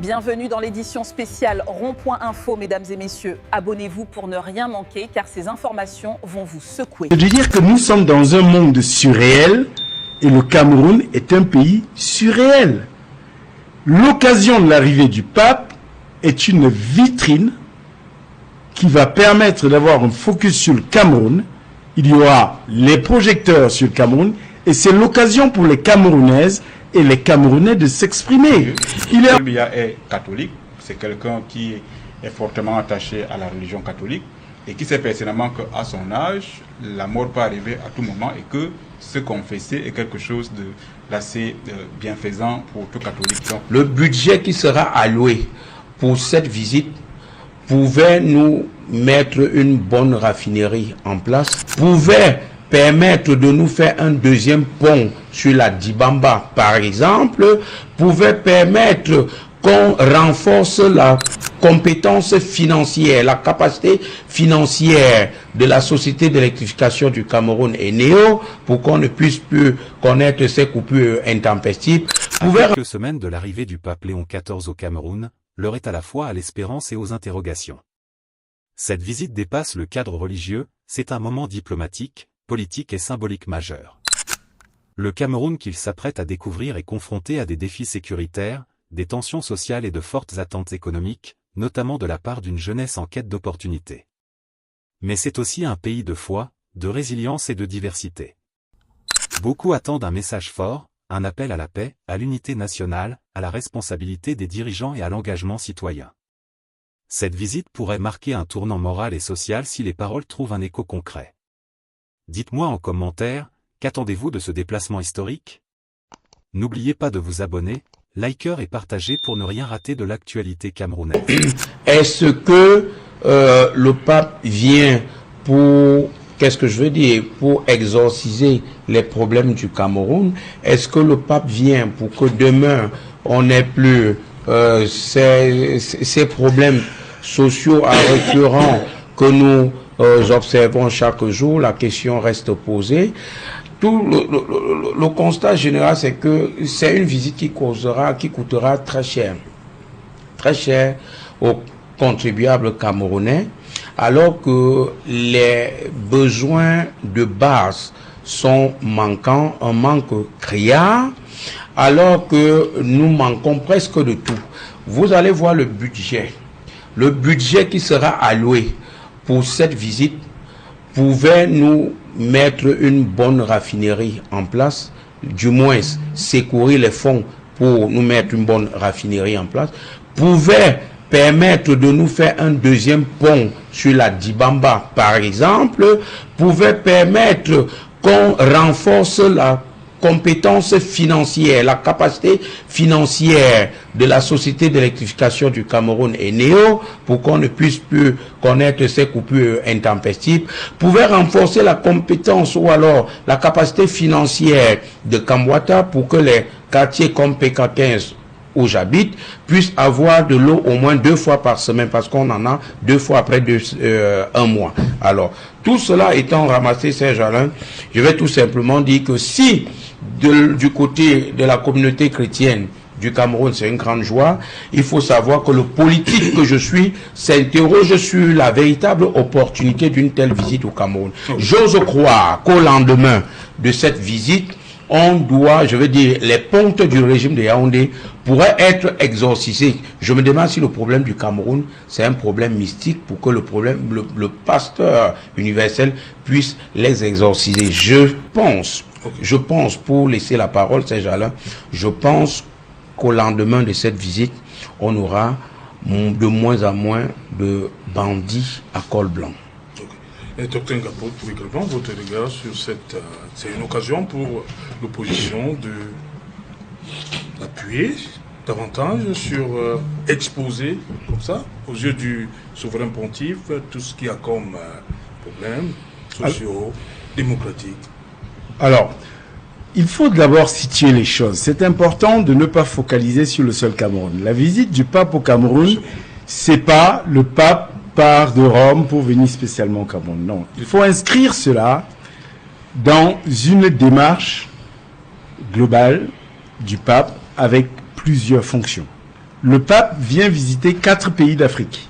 Bienvenue dans l'édition spéciale Rond-Point Info, mesdames et messieurs. Abonnez-vous pour ne rien manquer, car ces informations vont vous secouer. Je veux dire que nous sommes dans un monde surréel et le Cameroun est un pays surréel. L'occasion de l'arrivée du pape est une vitrine qui va permettre d'avoir un focus sur le Cameroun. Il y aura les projecteurs sur le Cameroun et c'est l'occasion pour les Camerounaises et les Camerounais de s'exprimer. Biya est catholique, c'est quelqu'un qui est fortement attaché à la religion catholique et qui sait personnellement qu'à son âge, la mort peut arriver à tout moment et que se confesser est quelque chose d'assez bienfaisant pour tout catholique. Donc, le budget qui sera alloué pour cette visite pouvait nous mettre une bonne raffinerie en place, pouvait permettre de nous faire un deuxième pont sur la Dibamba, par exemple, pouvait permettre qu'on renforce la compétence financière, la capacité financière de la société d'électrification du Cameroun et NEO, pour qu'on ne puisse plus connaître ces coupures intempestives. À quelques semaines de l'arrivée du pape Léon XIV au Cameroun, l'heure est à la fois à l'espérance et aux interrogations. Cette visite dépasse le cadre religieux, c'est un moment diplomatique, politique et symbolique majeur. Le Cameroun qu'il s'apprête à découvrir est confronté à des défis sécuritaires, des tensions sociales et de fortes attentes économiques, notamment de la part d'une jeunesse en quête d'opportunités. Mais c'est aussi un pays de foi, de résilience et de diversité. Beaucoup attendent un message fort, un appel à la paix, à l'unité nationale, à la responsabilité des dirigeants et à l'engagement citoyen. Cette visite pourrait marquer un tournant moral et social si les paroles trouvent un écho concret. Dites-moi en commentaire, qu'attendez-vous de ce déplacement historique? N'oubliez pas de vous abonner, liker et partager pour ne rien rater de l'actualité camerounaise. Est-ce que le pape vient pour, qu'est-ce que je veux dire, pour exorciser les problèmes du Cameroun? Est-ce que le pape vient pour que demain on n'ait plus ces problèmes sociaux à récurrents que nous observons chaque jour? La question reste posée. Tout le constat général, c'est que c'est une visite qui coûtera très cher aux contribuables camerounais, alors que les besoins de base sont manquants, un manque criard, alors que nous manquons presque de tout. Vous allez voir le budget qui sera alloué pour cette visite pouvait nous mettre une bonne raffinerie en place, du moins secourir les fonds pour nous mettre une bonne raffinerie en place, pouvait permettre de nous faire un deuxième pont sur la Dibamba, par exemple, pouvait permettre qu'on renforce la compétence financière, la capacité financière de la société d'électrification du Cameroun et NEO, pour qu'on ne puisse plus connaître ces coupures intempestives, pouvait renforcer la compétence ou alors la capacité financière de Kamwata pour que les quartiers comme PK15 où j'habite puissent avoir de l'eau au moins 2 fois par semaine, parce qu'on en a 2 fois après un mois. Alors, tout cela étant ramassé, Serge Alain, je vais tout simplement dire que si du côté de la communauté chrétienne du Cameroun, c'est une grande joie, il faut savoir que le politique que je suis s'interroge sur la véritable opportunité d'une telle visite au Cameroun. J'ose croire qu'au lendemain de cette visite, on doit, je veux dire, les pontes du régime de Yaoundé pourraient être exorcisées. Je me demande si le problème du Cameroun, c'est un problème mystique pour que le pasteur universel puisse les exorciser. Je pense, pour laisser la parole, Serge Alain, je pense qu'au lendemain de cette visite, on aura de moins en moins de bandits à col blanc. Et Dr Ngabo, pour également votre regard sur cette... c'est une occasion pour l'opposition d'appuyer davantage sur exposer, comme ça, aux yeux du souverain pontife, tout ce qu'il y a comme problèmes sociaux, démocratiques. Alors, il faut d'abord situer les choses. C'est important de ne pas focaliser sur le seul Cameroun. La visite du pape au Cameroun, c'est pas le pape part de Rome pour venir spécialement au Cameroun. Non, il faut inscrire cela dans une démarche globale du pape avec plusieurs fonctions. le pape vient visiter 4 pays d'Afrique.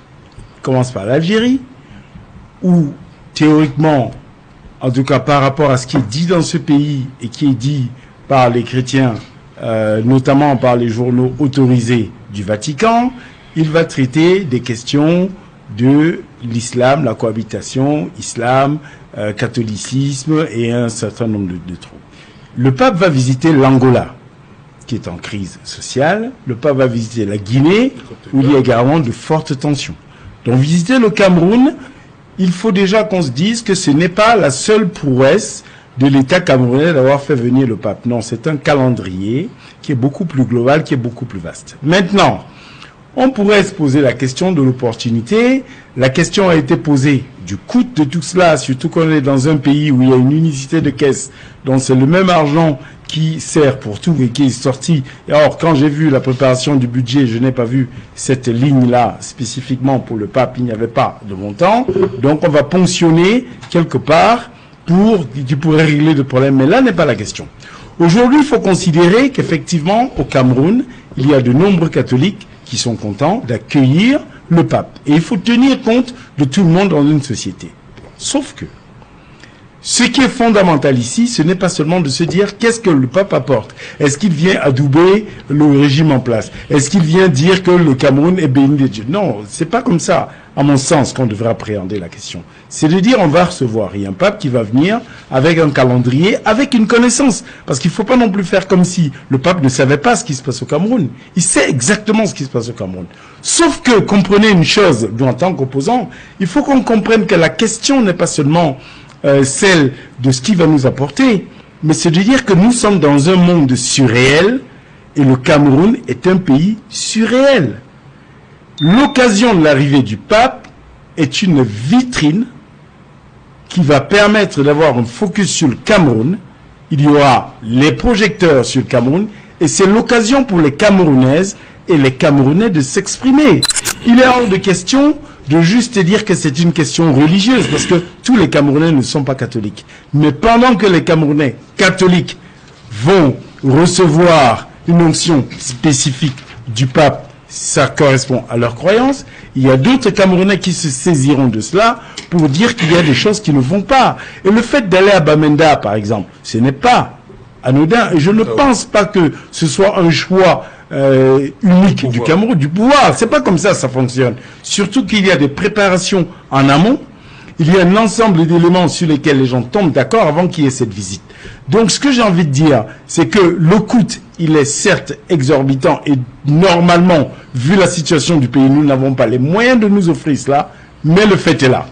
Il commence par l'Algérie, où théoriquement, en tout cas par rapport à ce qui est dit dans ce pays et qui est dit par les chrétiens, notamment par les journaux autorisés du Vatican, il va traiter des questions de l'islam, la cohabitation, islam, catholicisme et un certain nombre de trucs. Le pape va visiter l'Angola, qui est en crise sociale. Le pape va visiter la Guinée, où il y a également de fortes tensions. Donc visiter le Cameroun, il faut déjà qu'on se dise que ce n'est pas la seule prouesse de l'État camerounais d'avoir fait venir le pape. Non, c'est un calendrier qui est beaucoup plus global, qui est beaucoup plus vaste. Maintenant, on pourrait se poser la question de l'opportunité. La question a été posée du coût de tout cela, surtout qu'on est dans un pays où il y a une unicité de caisse, donc c'est le même argent qui sert pour tout et qui est sorti. Et alors, quand j'ai vu la préparation du budget, je n'ai pas vu cette ligne-là spécifiquement pour le pape, il n'y avait pas de montant. Donc, on va ponctionner quelque part qui pourrait régler le problème. Mais là n'est pas la question. Aujourd'hui, il faut considérer qu'effectivement, au Cameroun, il y a de nombreux catholiques qui sont contents d'accueillir le pape. Et il faut tenir compte de tout le monde dans une société. Sauf que, ce qui est fondamental ici, ce n'est pas seulement de se dire qu'est-ce que le pape apporte. Est-ce qu'il vient adouber le régime en place? Est-ce qu'il vient dire que le Cameroun est béni de Dieu? Non, c'est pas comme ça, à mon sens, qu'on devrait appréhender la question. C'est de dire on va recevoir. Il y a un pape qui va venir avec un calendrier, avec une connaissance. Parce qu'il ne faut pas non plus faire comme si le pape ne savait pas ce qui se passe au Cameroun. Il sait exactement ce qui se passe au Cameroun. Sauf que, comprenez une chose, en tant qu'opposant, il faut qu'on comprenne que la question n'est pas seulement celle de ce qu'il va nous apporter, mais c'est de dire que nous sommes dans un monde surréel et le Cameroun est un pays surréel. L'occasion de l'arrivée du pape est une vitrine qui va permettre d'avoir un focus sur le Cameroun. Il y aura les projecteurs sur le Cameroun et c'est l'occasion pour les Camerounaises et les Camerounais de s'exprimer. Il est hors de question de juste dire que c'est une question religieuse, parce que tous les Camerounais ne sont pas catholiques. Mais pendant que les Camerounais catholiques vont recevoir une onction spécifique du pape, ça correspond à leur croyance, il y a d'autres Camerounais qui se saisiront de cela pour dire qu'il y a des choses qui ne vont pas. Et le fait d'aller à Bamenda, par exemple, ce n'est pas anodin. Et je ne pense pas que ce soit un choix unique du Cameroun, du pouvoir. C'est pas comme ça fonctionne. Surtout qu'il y a des préparations en amont. Il y a un ensemble d'éléments sur lesquels les gens tombent d'accord avant qu'il y ait cette visite. Donc ce que j'ai envie de dire, c'est que le coût, il est certes exorbitant et normalement, vu la situation du pays, nous n'avons pas les moyens de nous offrir cela, mais le fait est là.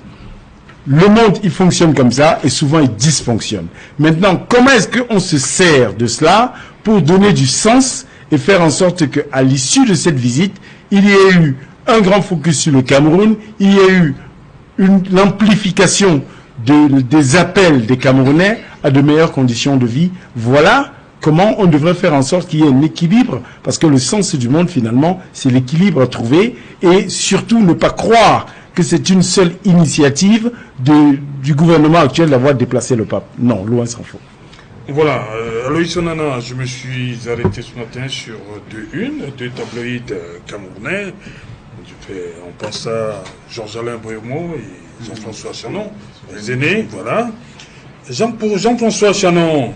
Le monde, il fonctionne comme ça et souvent il dysfonctionne. Maintenant, comment est-ce qu'on se sert de cela pour donner du sens et faire en sorte qu'à l'issue de cette visite, il y ait eu un grand focus sur le Cameroun, il y ait eu l'amplification des appels des Camerounais à de meilleures conditions de vie. Voilà comment on devrait faire en sorte qu'il y ait un équilibre, parce que le sens du monde, finalement, c'est l'équilibre à trouver, et surtout ne pas croire que c'est une seule initiative du gouvernement actuel d'avoir déplacé le pape. Non, loin s'en faut. Voilà, Aloïs Onana, je me suis arrêté ce matin sur deux tabloïds camerounais. On pense à Georges-Alain Boyomo et Jean-François Chanon, les aînés, voilà. Pour Jean-François Chanon,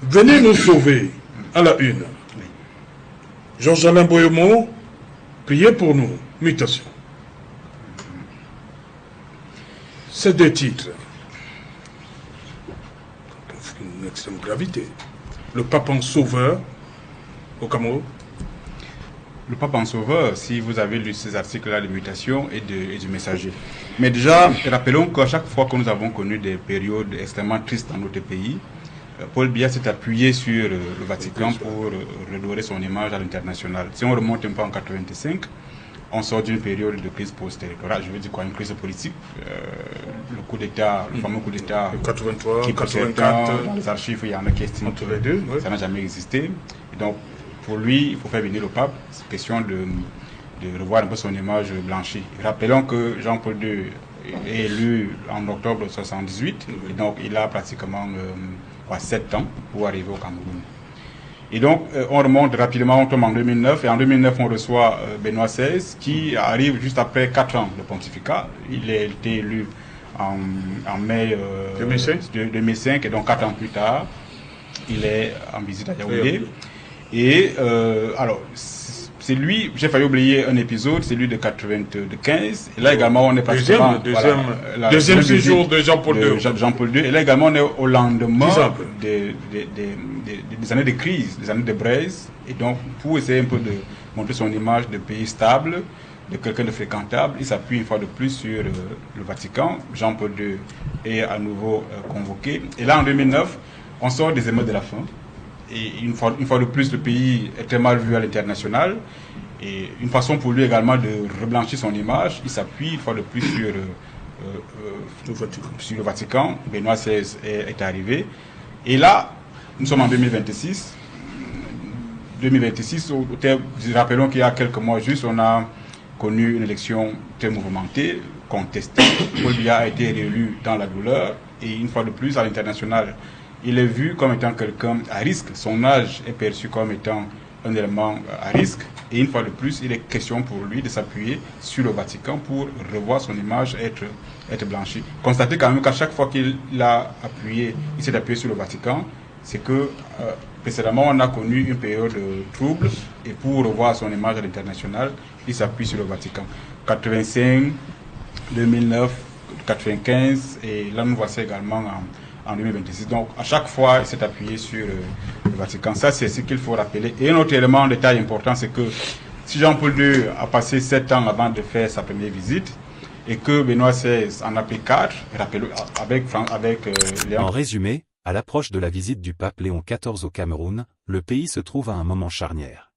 venez nous sauver, à la une. Georges-Alain Boyomo, priez pour nous, mutation. Ces deux titres, une extrême gravité. Le pape en sauveur au Cameroun. Le pape en sauveur, si vous avez lu ces articles-là de mutation et du messager. Mais déjà, rappelons qu'à chaque fois que nous avons connu des périodes extrêmement tristes dans notre pays, Paul Biya s'est appuyé sur le Vatican pour redorer son image à l'international. Si on remonte un peu en 85, on sort d'une période de crise post-électorale, je veux dire quoi, une crise politique. Le coup d'État, le fameux coup d'État 83, qui 84, dans les archives, il y en a qui estiment entre les deux, ça n'a jamais existé. Et donc, pour lui, il faut faire venir le pape. C'est question de revoir un peu son image blanchie. Rappelons que Jean-Paul II est élu en octobre 1978, et donc il a pratiquement 7 ans pour arriver au Cameroun. Et donc, on remonte rapidement, on tombe en 2009, et en 2009, on reçoit Benoît XVI, qui arrive juste après 4 ans de pontificat. Il a été élu en mai 2005, et donc 4 ans plus tard, il est en visite à Yaoundé. Et alors, c'est lui, j'ai failli oublier un épisode, c'est lui de 95. Et là également, on est pratiquement... Deuxième séjour de Jean-Paul II. Jean-Paul II. Et là également, on est au lendemain des années de crise, des années de braise. Et donc, pour essayer un peu de montrer son image de pays stable, de quelqu'un de fréquentable, il s'appuie une fois de plus sur le Vatican. Jean-Paul II est à nouveau convoqué. Et là, en 2009, on sort des émeutes de la faim. Et une fois de plus, le pays est très mal vu à l'international. Et une façon pour lui également de reblanchir son image, il s'appuie une fois de plus sur le Vatican. Benoît XVI est arrivé. Et là, nous sommes en 2026. 2026, rappelons qu'il y a quelques mois juste, on a connu une élection très mouvementée, contestée. Paul Biya a été réélu dans la douleur. Et une fois de plus, à l'international, il est vu comme étant quelqu'un à risque. Son âge est perçu comme étant un élément à risque. Et une fois de plus, il est question pour lui de s'appuyer sur le Vatican pour revoir son image être blanchie. Constatez quand même qu'à chaque fois qu'il s'est appuyé sur le Vatican, c'est que précédemment, on a connu une période trouble. Et pour revoir son image à l'international, il s'appuie sur le Vatican. 85, 2009, 95, et là nous voici également en 2026. Donc, à chaque fois, il s'est appuyé sur le Vatican. Ça, c'est ce qu'il faut rappeler. Et un autre élément, un détail important, c'est que si Jean-Paul II a passé 7 ans avant de faire sa première visite, et que Benoît XVI en a pris 4, avec Léon. En résumé, à l'approche de la visite du pape Léon XIV au Cameroun, le pays se trouve à un moment charnière.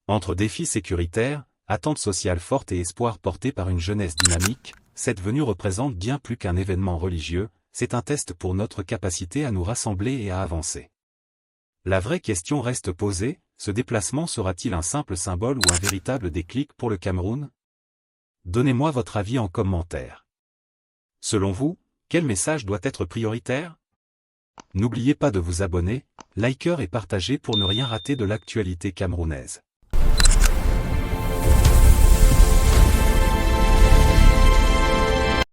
Entre défis sécuritaires, attentes sociales fortes et espoirs portés par une jeunesse dynamique, cette venue représente bien plus qu'un événement religieux. C'est un test pour notre capacité à nous rassembler et à avancer. La vraie question reste posée, ce déplacement sera-t-il un simple symbole ou un véritable déclic pour le Cameroun? Donnez-moi votre avis en commentaire. Selon vous, quel message doit être prioritaire? N'oubliez pas de vous abonner, liker et partager pour ne rien rater de l'actualité camerounaise.